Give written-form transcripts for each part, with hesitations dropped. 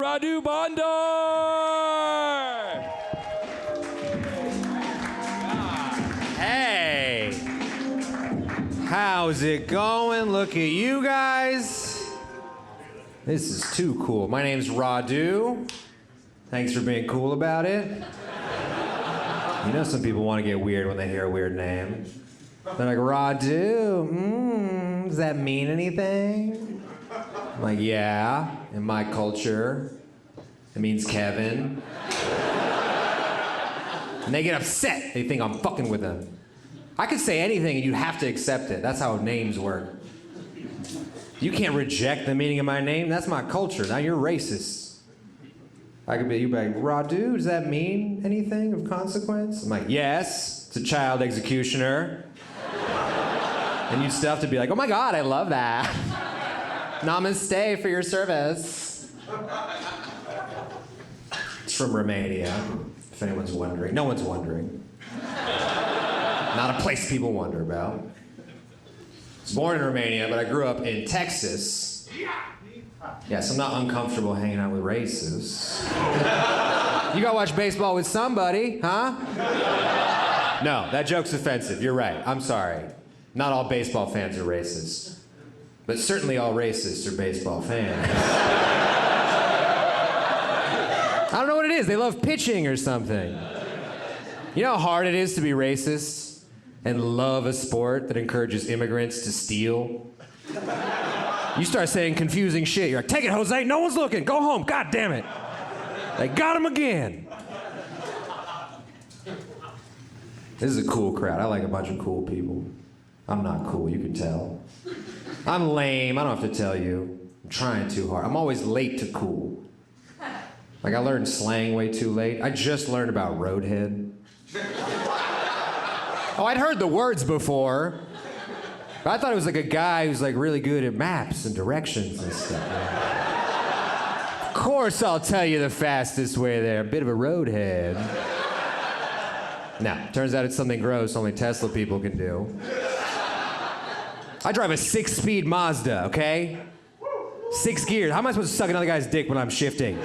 Radu Bondar! Hey! How's it going? Look at you guys. This is too cool. My name's Radu. Thanks for being cool about it. You know some people want to get weird when they hear a weird name. They're like, Radu, does that mean anything? I'm like, yeah, in my culture, it means Kevin. And they get upset. They think I'm fucking with them. I could say anything and you have to accept it. That's how names work. You can't reject the meaning of my name. That's my culture. Now you're racist. You'd be like, Radu, does that mean anything of consequence? I'm like, yes, it's a child executioner. And you'd still have to be like, oh my God, I love that. Namaste for your service. It's from Romania, if anyone's wondering. No one's wondering. Not a place people wonder about. I was born in Romania, but I grew up in Texas. Yes, I'm not uncomfortable hanging out with racists. You gotta watch baseball with somebody, huh? No, that joke's offensive. You're right. I'm sorry. Not all baseball fans are racist. But certainly all racists are baseball fans. I don't know what it is. They love pitching or something. You know how hard it is to be racist and love a sport that encourages immigrants to steal? You start saying confusing shit. You're like, take it, Jose. No one's looking. Go home. God damn it. They got him again. This is a cool crowd. I like a bunch of cool people. I'm not cool, you can tell. I'm lame, I don't have to tell you. I'm trying too hard. I'm always late to cool. Like I learned slang way too late. I just learned about roadhead. Oh, I'd heard the words before. But I thought it was like a guy who's like really good at maps and directions and stuff. Of course I'll tell you the fastest way there. A bit of a roadhead. No, turns out it's something gross only Tesla people can do. I drive a 6-speed Mazda, okay? 6 gears. How am I supposed to suck another guy's dick when I'm shifting?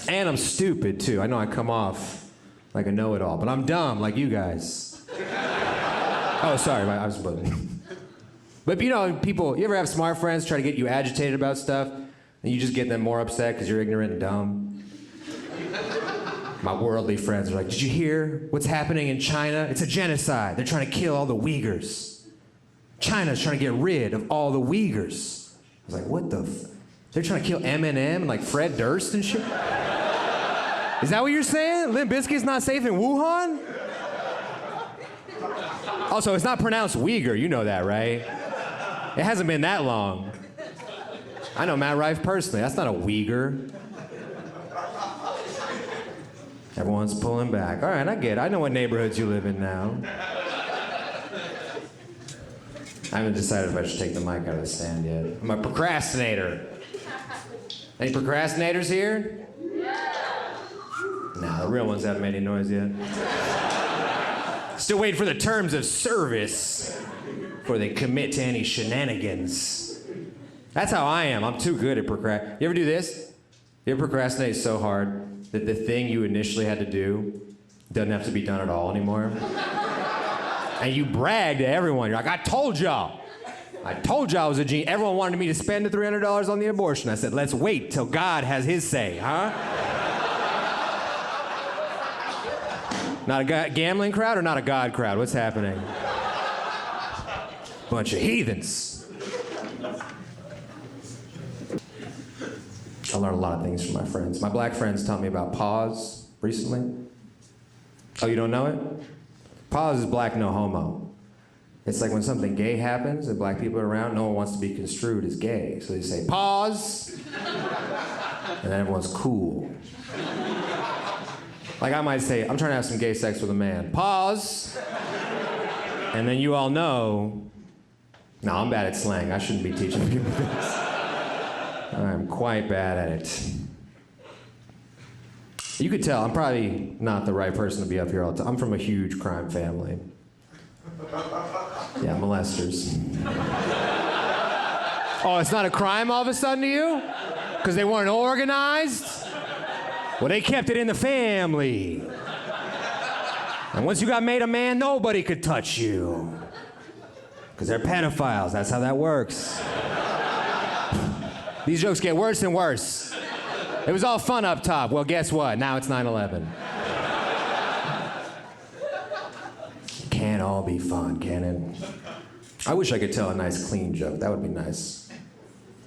And I'm stupid, too. I know I come off like a know-it-all, but I'm dumb like you guys. Oh, sorry, I was buzzing. But you know, people, you ever have smart friends try to get you agitated about stuff, and you just get them more upset because you're ignorant and dumb? My worldly friends are like, did you hear what's happening in China? It's a genocide. They're trying to kill all the Uyghurs. China's trying to get rid of all the Uyghurs. I was like, what the They're trying to kill Eminem and like Fred Durst and shit? Is that what you're saying? Limp Bizkit's not safe in Wuhan? Also, it's not pronounced Uyghur. You know that, right? It hasn't been that long. I know Matt Rife personally. That's not a Uyghur. Everyone's pulling back. All right, I get it. I know what neighborhoods you live in now. I haven't decided if I should take the mic out of the stand yet. I'm a procrastinator. Any procrastinators here? No, the real ones haven't made any noise yet. Still waiting for the terms of service before they commit to any shenanigans. That's how I am. I'm too good at procrastinating. You ever do this? You ever procrastinate so hard that the thing you initially had to do doesn't have to be done at all anymore? And you brag to everyone. You're like, I told y'all I was a genius. Everyone wanted me to spend the $300 on the abortion. I said, let's wait till God has his say, huh? Not a gambling crowd or not a God crowd? What's happening? Bunch of heathens. I learned a lot of things from my friends. My black friends taught me about pause recently. Oh, you don't know it? Pause is black no homo. It's like when something gay happens and black people are around, no one wants to be construed as gay. So they say, pause, and then everyone's cool. Like I might say, I'm trying to have some gay sex with a man. Pause, and then you all know, no, I'm bad at slang. I shouldn't be teaching people this. I'm quite bad at it. You could tell I'm probably not the right person to be up here all the time. I'm from a huge crime family. Yeah, molesters. Oh, it's not a crime all of a sudden to you? Because they weren't organized? Well, they kept it in the family. And once you got made a man, nobody could touch you. Because they're pedophiles, that's how that works. These jokes get worse and worse. It was all fun up top. Well, guess what? Now it's 9/11. Can't all be fun, can it? I wish I could tell a nice, clean joke. That would be nice.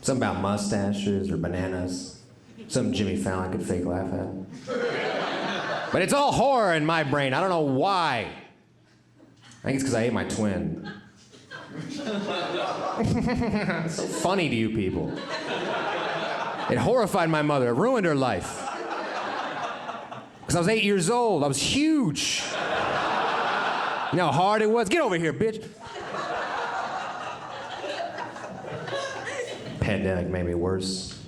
Something about mustaches or bananas. Something Jimmy Fallon could fake laugh at. But it's all horror in my brain. I don't know why. I think it's because I ate my twin. It's so funny to you people. It horrified my mother. It ruined her life. Because I was 8 years old. I was huge. You know how hard it was? Get over here, bitch. Pandemic made me worse.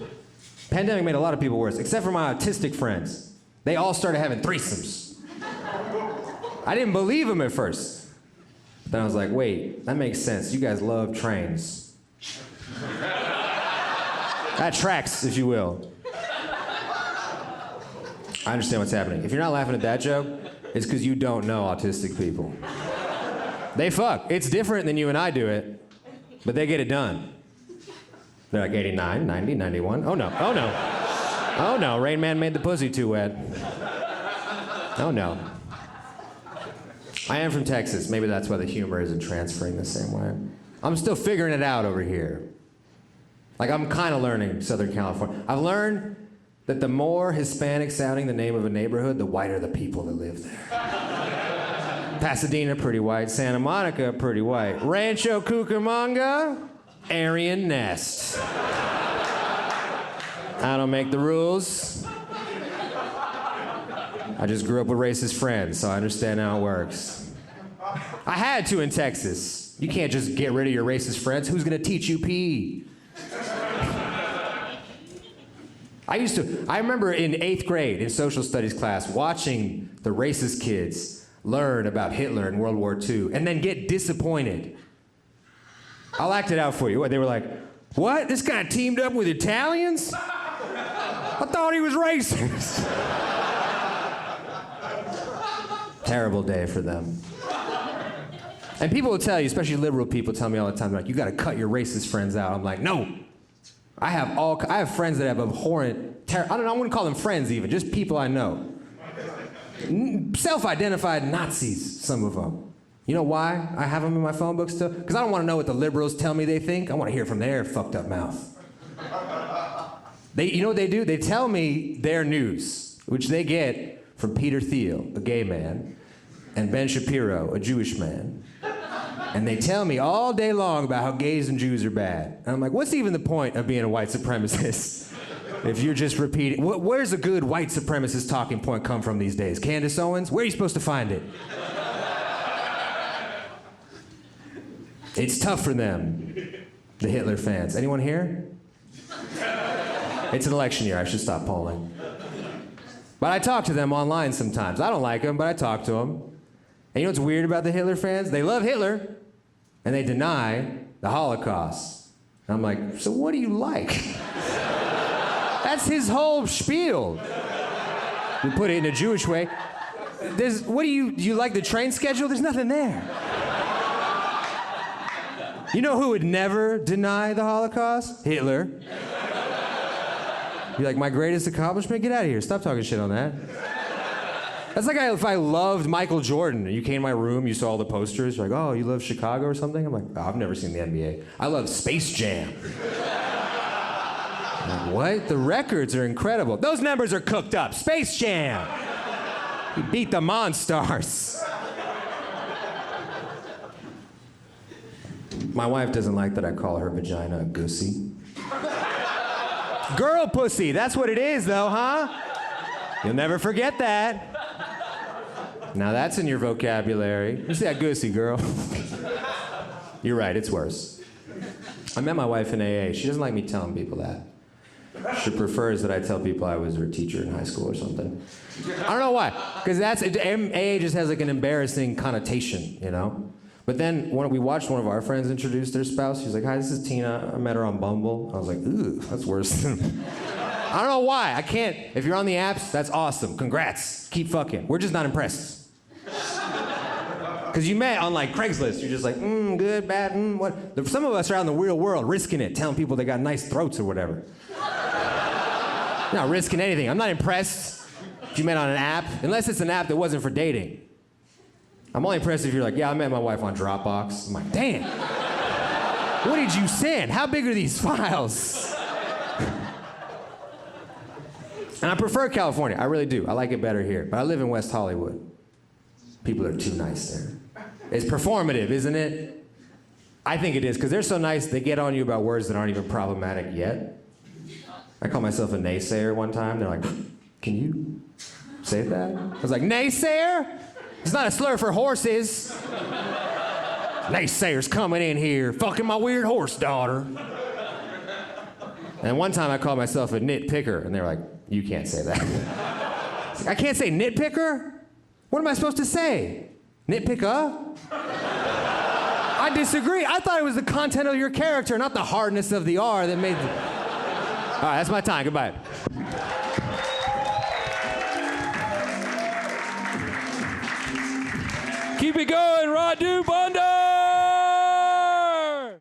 Pandemic made a lot of people worse, except for my autistic friends. They all started having threesomes. I didn't believe them at first. But then I was like, wait, that makes sense. You guys love trains. That tracks, if you will. I understand what's happening. If you're not laughing at that joke, it's because you don't know autistic people. They fuck. It's different than you and I do it, but they get it done. They're like 89, 90, 91. Oh no, oh no. Oh no, Rain Man made the pussy too wet. Oh no. I am from Texas. Maybe that's why the humor isn't transferring the same way. I'm still figuring it out over here. Like, I'm kind of learning Southern California. I've learned that the more Hispanic sounding the name of a neighborhood, the whiter the people that live there. Pasadena, pretty white. Santa Monica, pretty white. Rancho Cucamonga, Aryan nest. I don't make the rules. I just grew up with racist friends, so I understand how it works. I had to in Texas. You can't just get rid of your racist friends. Who's gonna teach you PE? I remember in 8th grade in social studies class watching the racist kids learn about Hitler and World War II and then get disappointed. I'll act it out for you. They were like, what? This guy teamed up with Italians? I thought he was racist. Terrible day for them. And people will tell you, especially liberal people tell me all the time, they're like, you gotta cut your racist friends out. I'm like, no. I have friends that have abhorrent, I wouldn't call them friends even, just people I know. Self-identified Nazis, some of them. You know why I have them in my phone book still? Because I don't want to know what the liberals tell me they think. I want to hear from their fucked up mouth. You know what they do? They tell me their news, which they get from Peter Thiel, a gay man, and Ben Shapiro, a Jewish man. And they tell me all day long about how gays and Jews are bad. And I'm like, what's even the point of being a white supremacist if you're just repeating? Where's a good white supremacist talking point come from these days? Candace Owens? Where are you supposed to find it? It's tough for them, the Hitler fans. Anyone here? It's an election year. I should stop polling. But I talk to them online sometimes. I don't like them, but I talk to them. And you know what's weird about the Hitler fans? They love Hitler, and they deny the Holocaust. And I'm like, so what do you like? That's his whole spiel. We put it in a Jewish way. Do you like the train schedule? There's nothing there. You know who would never deny the Holocaust? Hitler. You're like, my greatest accomplishment? Get out of here. Stop talking shit on that. That's like if I loved Michael Jordan and you came to my room, you saw all the posters, you're like, oh, you love Chicago or something? I'm like, oh, I've never seen the NBA. I love Space Jam. I'm like, what? The records are incredible. Those numbers are cooked up. Space Jam. He beat the Monstars. My wife doesn't like that I call her vagina a goosey. Girl pussy, that's what it is though, huh? You'll never forget that. Now that's in your vocabulary. You see that goosey, girl? You're right, it's worse. I met my wife in AA. She doesn't like me telling people that. She prefers that I tell people I was her teacher in high school or something. I don't know why, because AA just has like an embarrassing connotation, you know? But then when we watched one of our friends introduce their spouse, she's like, hi, this is Tina. I met her on Bumble. I was like, ooh, that's worse than... I don't know why. I can't. If you're on the apps, that's awesome. Congrats. Keep fucking. We're just not impressed. Because you met on like Craigslist. You're just like, good, bad, what? Some of us are out in the real world risking it, telling people they got nice throats or whatever. You're not risking anything. I'm not impressed if you met on an app, unless it's an app that wasn't for dating. I'm only impressed if you're like, yeah, I met my wife on Dropbox. I'm like, damn. What did you send? How big are these files? And I prefer California. I really do. I like it better here. But I live in West Hollywood. People are too nice there. It's performative, isn't it? I think it is, because they're so nice, they get on you about words that aren't even problematic yet. I call myself a naysayer one time. They're like, can you say that? I was like, naysayer? It's not a slur for horses. Naysayers coming in here, fucking my weird horse daughter. And one time I called myself a nitpicker, and they were like, you can't say that. I can't say nitpicker? What am I supposed to say? Nitpicker? I disagree. I thought it was the content of your character, not the hardness of the R that made the... All right, that's my time. Goodbye. Keep it going, Radu Bondar.